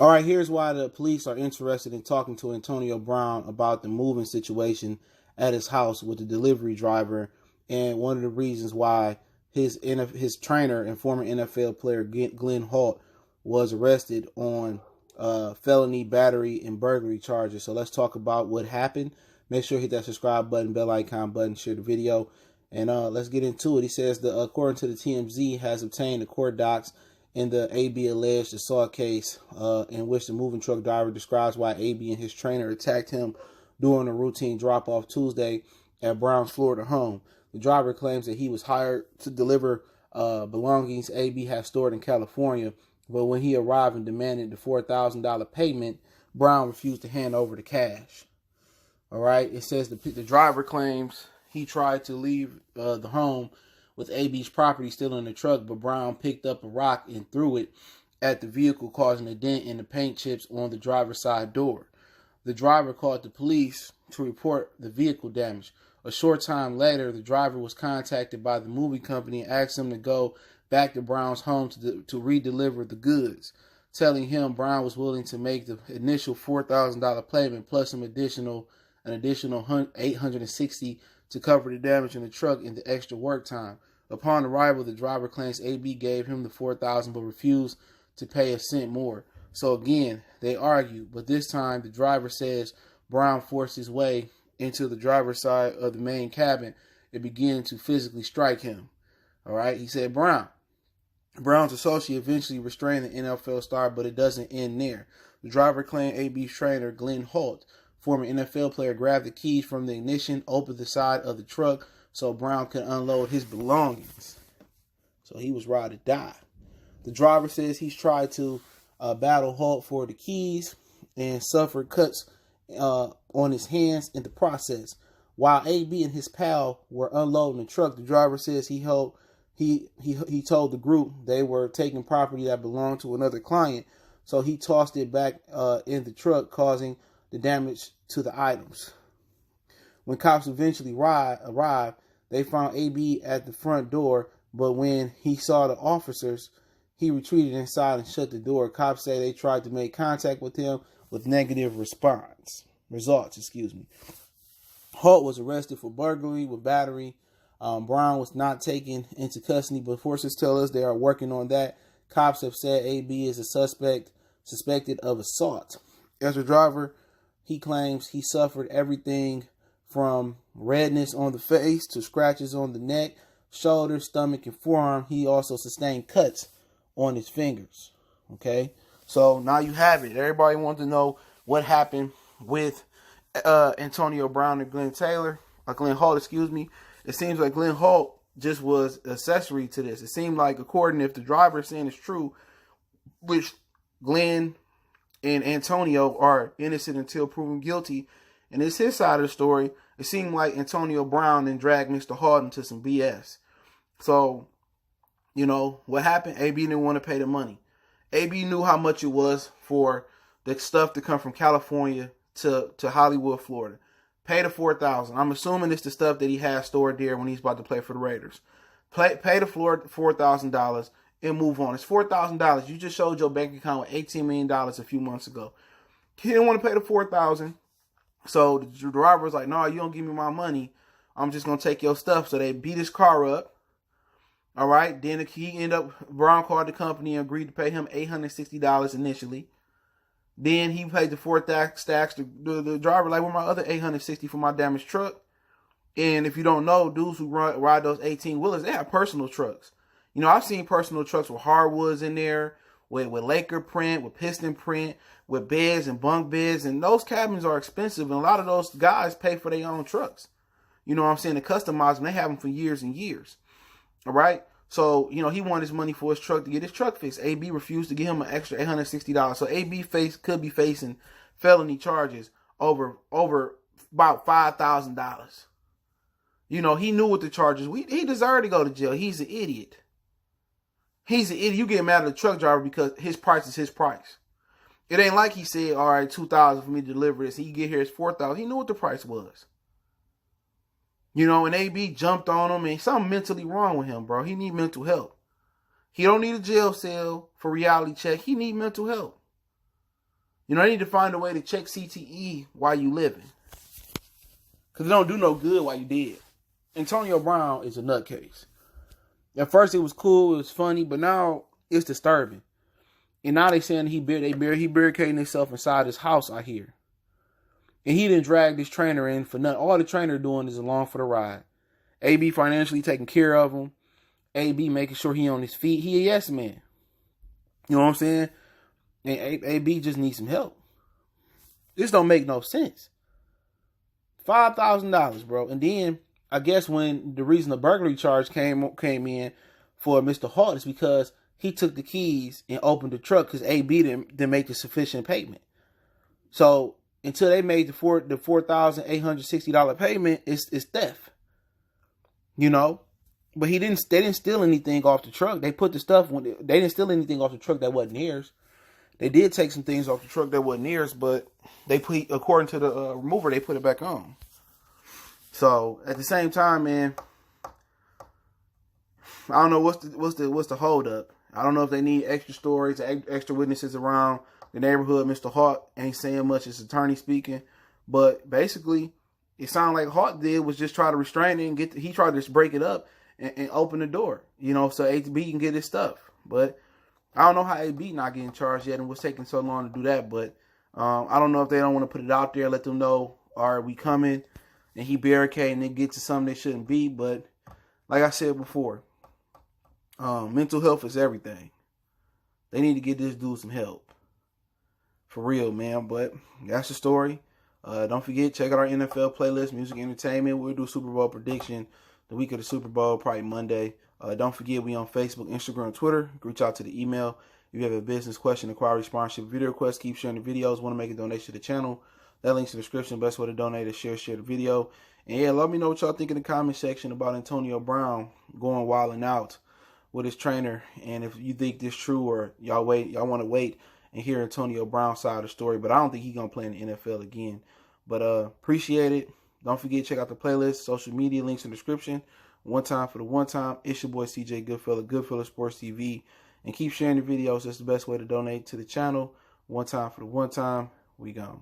All right, here's why the police are interested in talking to Antonio Brown about the moving situation at his house with the delivery driver, and one of the reasons why his trainer and former NFL player Glenn Holt was arrested on felony battery and burglary charges. So let's talk about what happened. Make sure you hit that subscribe button, bell icon button, share the video, and let's get into it. He says that according to the TMZ, has obtained the court docs in the AB alleged assault case in which the moving truck driver describes why AB and his trainer attacked him during a routine drop-off Tuesday at Brown's Florida home. The driver claims that he was hired to deliver belongings AB had stored in California, but when he arrived and demanded the $4,000 payment, Brown refused to hand over the cash. All right, it says the driver claims he tried to leave the home with AB's property still in the truck, but Brown picked up a rock and threw it at the vehicle, causing a dent in the paint chips on the driver's side door. The driver called the police to report the vehicle damage. A short time later, the driver was contacted by the moving company and asked him to go back to Brown's home to redeliver the goods, telling him Brown was willing to make the initial $4,000 payment plus an additional $860 to cover the damage in the truck and the extra work time. Upon arrival, the driver claims AB gave him the $4,000 but refused to pay a cent more. So again, they argue, but this time the driver says Brown forced his way into the driver's side of the main cabin and began to physically strike him. All right, he said Brown's associate eventually restrained the NFL star, but it doesn't end there. The driver claimed AB's trainer, Glenn Holt, former NFL player, grabbed the keys from the ignition, opened the side of the truck so Brown could unload his belongings. So he was ready to die. The driver says he's tried to battle Holt for the keys and suffered cuts on his hands in the process. While AB and his pal were unloading the truck, the driver says he told the group they were taking property that belonged to another client, so he tossed it back in the truck, causing the damage to the items. When cops eventually arrived, they found AB at the front door, but when he saw the officers, he retreated inside and shut the door. Cops say they tried to make contact with him with negative results. Holt was arrested for burglary with battery. Brown was not taken into custody, but forces tell us they are working on that. Cops have said AB is a suspected of assault. As a driver, he claims he suffered everything from redness on the face to scratches on the neck, shoulder, stomach, and forearm. He also sustained cuts on his fingers. Okay, so now you have it. Everybody wants to know what happened with Antonio Brown and Glenn Holt, It seems like Glenn Holt just was accessory to this. It seemed like, according, if the driver is saying it's true, which Glenn and Antonio are innocent until proven guilty, and it's his side of the story, it seemed like Antonio Brown then dragged Mr. Holt into some BS. So, you know, what happened? AB didn't want to pay the money. AB knew how much it was for the stuff to come from California to Hollywood, Florida. Pay the $4,000. I'm assuming it's the stuff that he has stored there when he's about to play for the Raiders. Pay the $4,000 and move on. It's $4,000. You just showed your bank account with $18 million a few months ago. He didn't want to pay the $4,000. So the driver was like, no, you don't give me my money. I'm just going to take your stuff. So they beat his car up. All right. Then Brown called the company and agreed to pay him $860 initially. Then he paid the $4,000 to the driver, like, where my other $860 for my damaged truck? And if you don't know, dudes who ride those 18-wheelers, they have personal trucks. You know, I've seen personal trucks with hardwoods in there, with Laker print, with piston print, with beds and bunk beds. And those cabins are expensive. And a lot of those guys pay for their own trucks. You know what I'm saying? To customize them. They have them for years and years. All right? So, you know, he wanted his money for his truck to get his truck fixed. AB refused to give him an extra $860. So AB could be facing felony charges over about $5,000. You know, he knew what the charges were. He deserved to go to jail. He's an idiot. He's an idiot. You get mad at the truck driver because his price is his price. It ain't like he said, all right, $2,000 for me to deliver this. And you get here, it's $4,000. He knew what the price was. You know, and AB jumped on him, and something mentally wrong with him, bro. He need mental help. He don't need a jail cell for reality check. He need mental help. You know, they need to find a way to check CTE while you living. Because it don't do no good while you dead. Antonio Brown is a nutcase. At first it was cool, it was funny, but now it's disturbing. And now they saying he barricading himself inside his house, I hear. And he didn't drag this trainer in for nothing. All the trainer doing is along for the ride. AB financially taking care of him. AB making sure he on his feet. He a yes man. You know what I'm saying? And AB just needs some help. This don't make no sense. $5,000, bro. And then I guess when the reason the burglary charge came in for Mr. Hart is because he took the keys and opened the truck because AB didn't make the sufficient payment. So until they made the $4,860 payment, it's theft. You know? But they didn't steal anything off the truck. They put the stuff they didn't steal anything off the truck that wasn't theirs. They did take some things off the truck that wasn't theirs, but they put, according to the remover, they put it back on. So at the same time, man, I don't know what's the hold up. I don't know if they need extra stories, extra witnesses around the neighborhood. Mr. Hart ain't saying much as attorney speaking, but basically, it sounded like Hart did was just try to restrain it and he tried to just break it up and open the door, you know, so AB can get his stuff. But I don't know how AB not getting charged yet and what's taking so long to do that. But I don't know if they don't want to put it out there, let them know, are we coming? And he barricading and get to something they shouldn't be. But like I said before, mental health is everything. They need to get this dude some help. For real, man. But that's the story. Don't forget, check out our NFL playlist, Music Entertainment. We'll do Super Bowl prediction the week of the Super Bowl, probably Monday. Don't forget, we on Facebook, Instagram, Twitter. Reach out to the email. If you have a business question, inquiry, sponsorship, video request, keep sharing the videos. Want to make a donation to the channel? That link's in the description. Best way to donate is share the video. And yeah, let me know what y'all think in the comment section about Antonio Brown going wilding out with his trainer. And if you think this true, or y'all want to wait and hear Antonio Brown's side of the story. But I don't think he's going to play in the NFL again. But appreciate it. Don't forget, check out the playlist, social media links in the description. One time for the one time. It's your boy CJ Goodfella Sports TV. And keep sharing the videos. That's the best way to donate to the channel. One time for the one time. We gone.